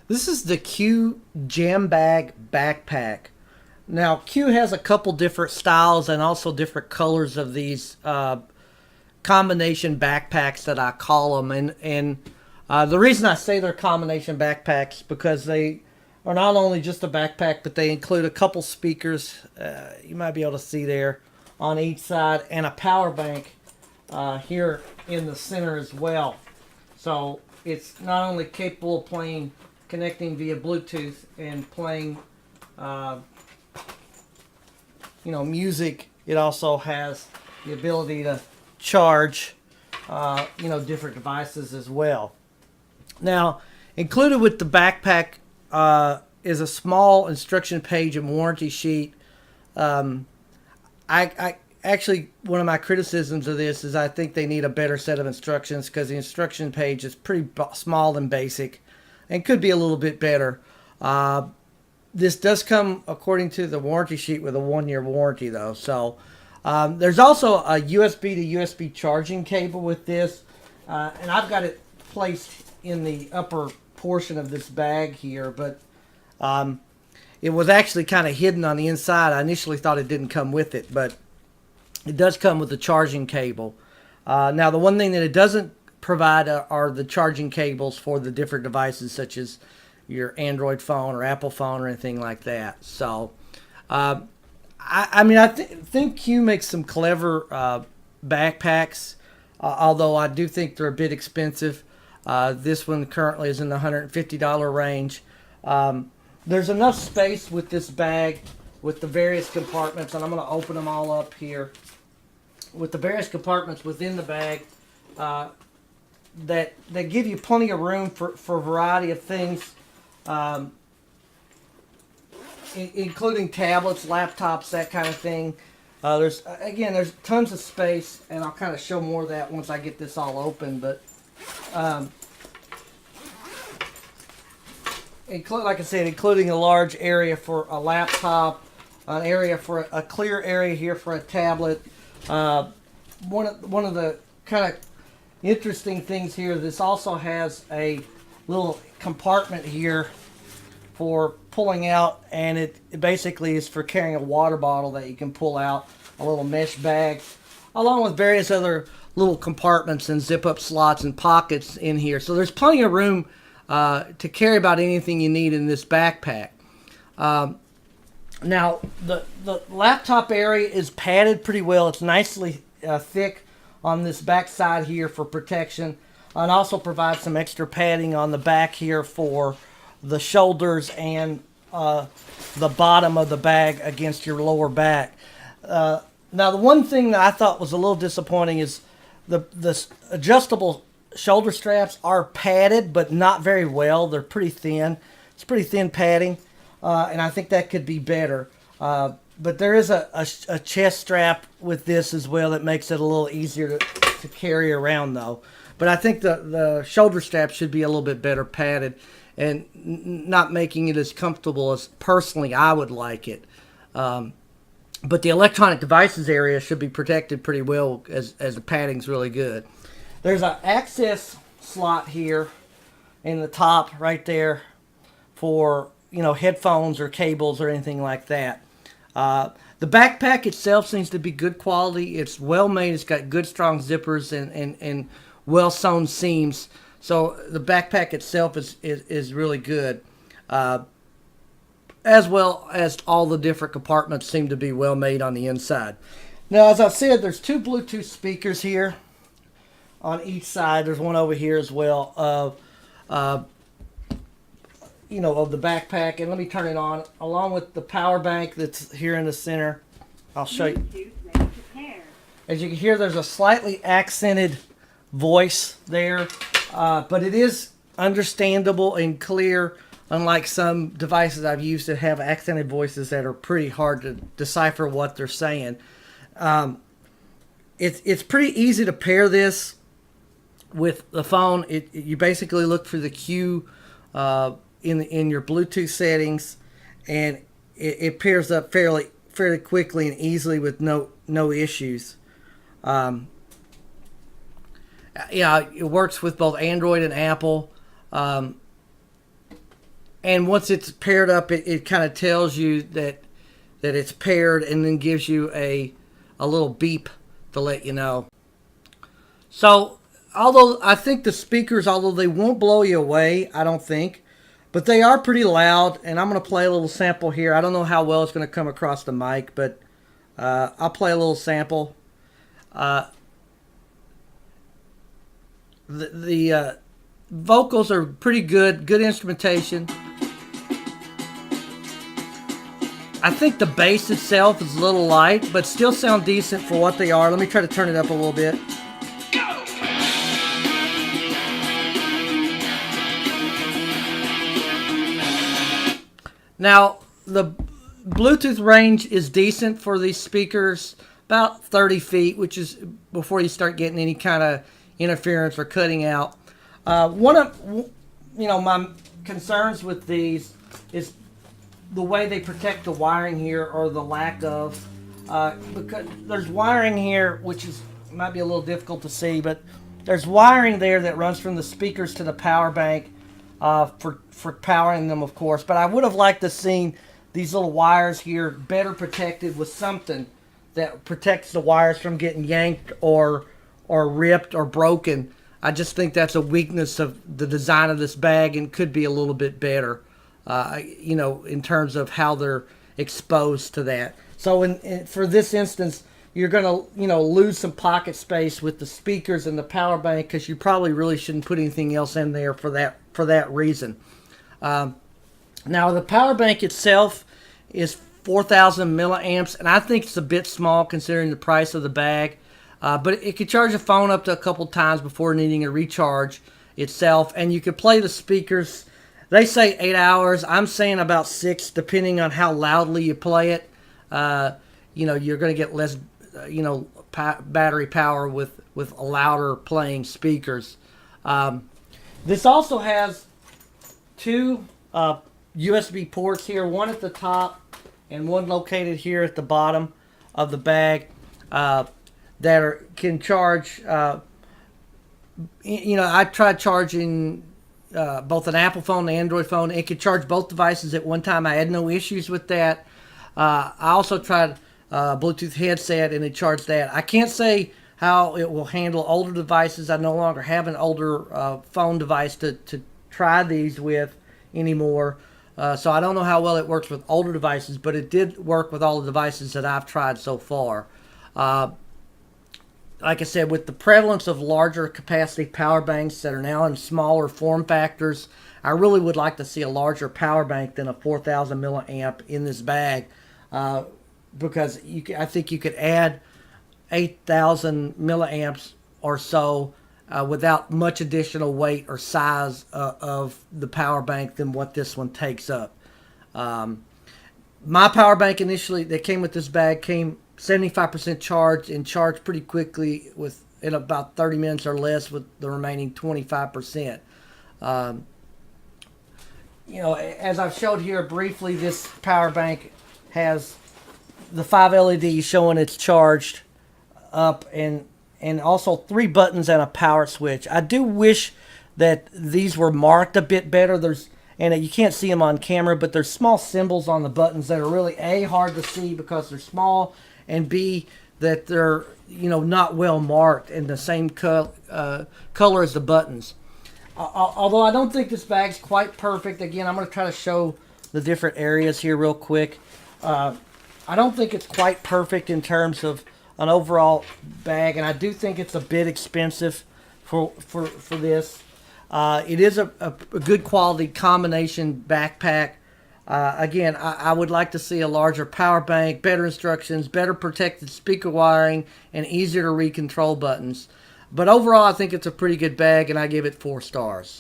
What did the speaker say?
This is the Q Jambag Backpack. Now, Q has a couple different styles and also different colors of these combination backpacks that I call them. And the reason I say they're combination backpacks because they are not only just a backpack, but they include a couple speakers. You might be able to see there on each side, and a power bank here in the center as well. So it's not only capable of playing, connecting via Bluetooth and playing, music. It also has the ability to charge, different devices as well. Now, included with the backpack is a small instruction page and warranty sheet. I actually, one of my criticisms of this is I think they need a better set of instructions because the instruction page is pretty small and basic and could be a little bit better. This does come, according to the warranty sheet, with a 1-year warranty, though. So there's also a USB to USB charging cable with this, and I've got it placed in the upper portion of this bag here, but it was actually kind of hidden on the inside. I initially thought it didn't come with it, but it does come with the charging cable. Now, the one thing that it doesn't provide are the charging cables for the different devices, such as your Android phone or Apple phone or anything like that. So, I think Q makes some clever backpacks, although I do think they're a bit expensive. This one currently is in the $150 range. There's enough space with this bag with the various compartments, and I'm going to open them all up here. With the various compartments within the bag, that give you plenty of room for a variety of things, including tablets, laptops, that kind of thing. There's tons of space, and I'll kind of show more of that once I get this all open. But like I said, including a large area for a laptop, an area for a clear area here for a tablet. One of the kind of interesting things here, this also has a little compartment here for pulling out, and it basically is for carrying a water bottle that you can pull out, a little mesh bag, along with various other little compartments and zip up slots and pockets in here. So there's plenty of room to carry about anything you need in this backpack. Now, the laptop area is padded pretty well. It's nicely thick on this back side here for protection, and also provides some extra padding on the back here for the shoulders and the bottom of the bag against your lower back. Now, the one thing that I thought was a little disappointing is the adjustable shoulder straps are padded, but not very well. They're pretty thin. It's pretty thin padding, and I think that could be better. But there is a chest strap with this as well that makes it a little easier to carry around, though. But I think the shoulder strap should be a little bit better padded and not making it as comfortable as personally I would like it. But the electronic devices area should be protected pretty well as the padding's really good. There's an access slot here in the top right there for headphones or cables or anything like that. The backpack itself seems to be good quality. It's well made. It's got good strong zippers and well sewn seams. So the backpack itself is really good. As well as all the different compartments seem to be well made on the inside. Now, as I said, there's 2 Bluetooth speakers here on each side. There's one over here as well of the backpack. And let me turn it on, along with the power bank that's here in the center. I'll show you. As you can hear, there's a slightly accented voice there, but it is understandable and clear, unlike some devices I've used that have accented voices that are pretty hard to decipher what they're saying. It's pretty easy to pair this with the phone. You basically look for the Q in your Bluetooth settings, and it pairs up fairly quickly and easily with no issues. It works with both Android and Apple. and once it's paired up, it kind of tells you that it's paired, and then gives you a little beep to let you know. So, although I think the speakers, although they won't blow you away, I don't think, but they are pretty loud, and I'm going to play a little sample here. I don't know how well it's going to come across the mic, but I'll play a little sample. The vocals are pretty good instrumentation. I think the bass itself is a little light, but still sound decent for what they are. Let me try to turn it up a little bit. Go! Now, the Bluetooth range is decent for these speakers, about 30 feet, which is before you start getting any kind of interference or cutting out. One of my concerns with these is the way they protect the wiring here, or the lack of, because there's wiring here, which might be a little difficult to see, but there's wiring there that runs from the speakers to the power bank for powering them, of course. But I would have liked to seen these little wires here better protected with something that protects the wires from getting yanked or ripped or broken. I just think that's a weakness of the design of this bag, and could be a little bit better. In terms of how they're exposed to that. So for this instance, you're going to, lose some pocket space with the speakers and the power bank, because you probably really shouldn't put anything else in there for that reason. Now, the power bank itself is 4,000 milliamps, and I think it's a bit small considering the price of the bag. But it could charge a phone up to a couple times before needing a recharge itself, and you could play the speakers. They say 8 hours. I'm saying about 6, depending on how loudly you play it. You're going to get less, battery power with louder playing speakers. This also has 2 USB ports here, one at the top and one located here at the bottom of the bag, that can charge. I tried charging both an Apple phone and an Android phone. It could charge both devices at one time. I had no issues with that. I also tried a Bluetooth headset, and it charged that. I can't say how it will handle older devices. I no longer have an older phone device to try these with anymore. So I don't know how well it works with older devices, but it did work with all the devices that I've tried so far. Like I said, with the prevalence of larger capacity power banks that are now in smaller form factors, I really would like to see a larger power bank than a 4,000 milliamp in this bag, because I think you could add 8,000 milliamps or so without much additional weight or size of the power bank than what this one takes up. My power bank initially that came with this bag came 75% charged, and charged pretty quickly in about 30 minutes or less, with the remaining 25%. As I've showed here briefly, this power bank has the 5 LEDs showing it's charged up, and also 3 buttons and a power switch. I do wish that these were marked a bit better. And you can't see them on camera, but there's small symbols on the buttons that are really A, hard to see because they're small, and B, that they're not well marked in the same color as the buttons. Although I don't think this bag's quite perfect. Again, I'm going to try to show the different areas here real quick. I don't think it's quite perfect in terms of an overall bag, and I do think it's a bit expensive for this. It is a good quality combination backpack. Again, I would like to see a larger power bank, better instructions, better protected speaker wiring, and easier to read control buttons. But overall, I think it's a pretty good bag, and I give it 4 stars.